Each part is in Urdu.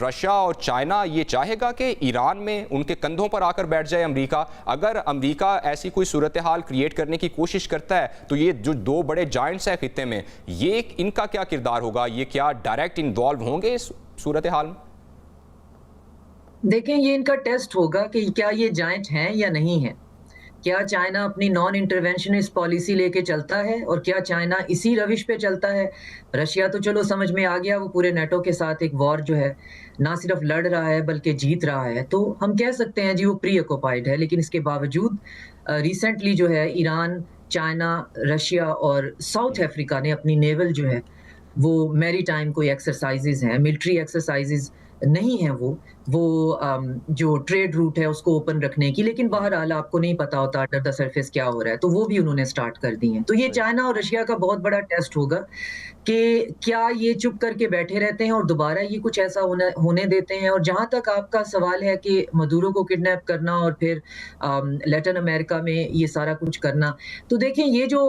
رشیا اور چائنا یہ چاہے گا کہ ایران میں ان کے کندھوں پر آ کر بیٹھ جائے امریکہ؟ اگر امریکہ ایسی کوئی صورتحال کریٹ کرنے کی کوشش کرتا ہے تو یہ جو دو بڑے جائنٹس ہیں خطے میں، یہ ان کا کیا کردار ہوگا؟ یہ کیا ڈائریکٹ انوالو ہوں گے اس صورتحال میں؟ دیکھیں، یہ ان کا ٹیسٹ ہوگا کہ کیا یہ جائنٹ ہیں یا نہیں ہیں۔ کیا چائنا اپنی نان انٹرونشنسٹ پالیسی لے کے چلتا ہے، اور کیا چائنا اسی روش پہ چلتا ہے؟ رشیا تو چلو سمجھ میں آ گیا، وہ پورے نیٹو کے ساتھ ایک وار جو ہے نہ صرف لڑ رہا ہے بلکہ جیت رہا ہے، تو ہم کہہ سکتے ہیں جی وہ پری آکوپائڈ ہے۔ لیکن اس کے باوجود ریسنٹلی جو ہے ایران، چائنا، رشیا اور ساؤتھ افریقہ نے اپنی نیول جو ہے وہ میری ٹائم کوئی ایکسرسائزز ہیں، ملٹری ایکسرسائزز نہیں ہیں، وہ جو ٹریڈ روٹ ہے اس کو اوپن رکھنے کی، لیکن بہرحال آپ کو نہیں پتا ہوتا انڈر دا سرفیس کیا ہو رہا ہے، تو وہ بھی انہوں نے سٹارٹ کر دی ہیں۔ تو یہ چائنا اور رشیا کا بہت بڑا ٹیسٹ ہوگا کہ کیا یہ چپ کر کے بیٹھے رہتے ہیں اور دوبارہ یہ کچھ ایسا ہونے دیتے ہیں۔ اور جہاں تک آپ کا سوال ہے کہ مدورو کو کڈنیپ کرنا اور پھر لیٹن امریکہ میں یہ سارا کچھ کرنا، تو دیکھیں یہ جو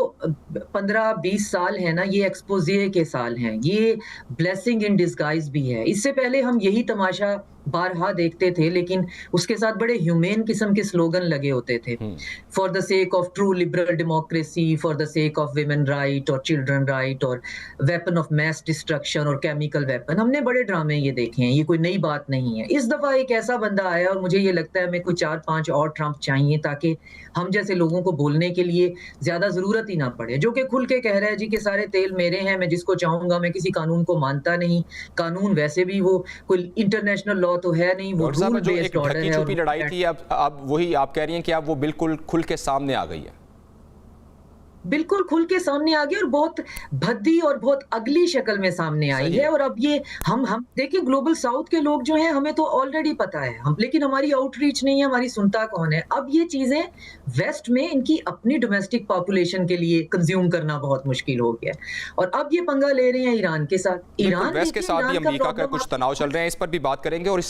15-20 سال ہیں نا، یہ ایکسپوزے کے سال ہیں، یہ بلیسنگ ان ڈسگائز بھی ہے۔ اس سے پہلے ہم یہی تماشا بارہا دیکھتے تھے، لیکن اس کے ساتھ بڑے ہیومین قسم کے سلوگن لگے ہوتے تھے، for the sake of true liberal democracy, for the sake of women right اور چلڈرن رائٹ، اور ویپن آف میس ڈسٹرکشن اور کیمیکل ویپن۔ ہم نے بڑے ڈرامے یہ دیکھے ہیں، یہ کوئی نئی بات نہیں ہے۔ اس دفعہ ایک ایسا بندہ آیا اور مجھے یہ لگتا ہے ہمیں کوئی 4-5 اور ٹرمپ چاہیے تاکہ ہم جیسے لوگوں کو بولنے کے لیے زیادہ ضرورت ہی نہ پڑے، جو کہ کھل کے کہہ رہا ہے جی کہ سارے تیل میرے ہیں، میں جس کو چاہوں گا، میں کسی قانون کو مانتا نہیں۔ قانون ویسے بھی وہ کوئی انٹرنیشنل لا تو ہے نہیں، وہ رول جو بیسڈ ایک آرڈر ڈھکی ہے۔ چھپی لڑائی تھی، اب وہی آپ کہہ رہی ہیں کہ اب وہ بالکل کھل کے سامنے آ گئی ہے۔ بالکل کھل کے سامنے آ گئی اور بہت بھدی اور بہت اگلی شکل میں سامنے آئی ہے۔ اور اب یہ ہم دیکھیں، گلوبل ساؤتھ کے لوگ جو ہیں ہمیں تو آلریڈی پتا ہے، لیکن ہماری آؤٹ ریچ نہیں ہے، ہماری سنتا کون ہے؟ اب یہ چیزیں ویسٹ میں ان کی اپنی ڈومیسٹک پاپولیشن کے لیے کنزیوم کرنا بہت مشکل ہو گیا ہے، اور اب یہ پنگا لے رہے ہیں ایران کے ساتھ۔ بالکل، ایران ویسٹ کے دیکھیں، ساتھ بھی ایران کا امریکہ کا پرابلم کچھ تناؤ چل رہے ہیں، اس پر بھی بات کریں گے۔ اور اس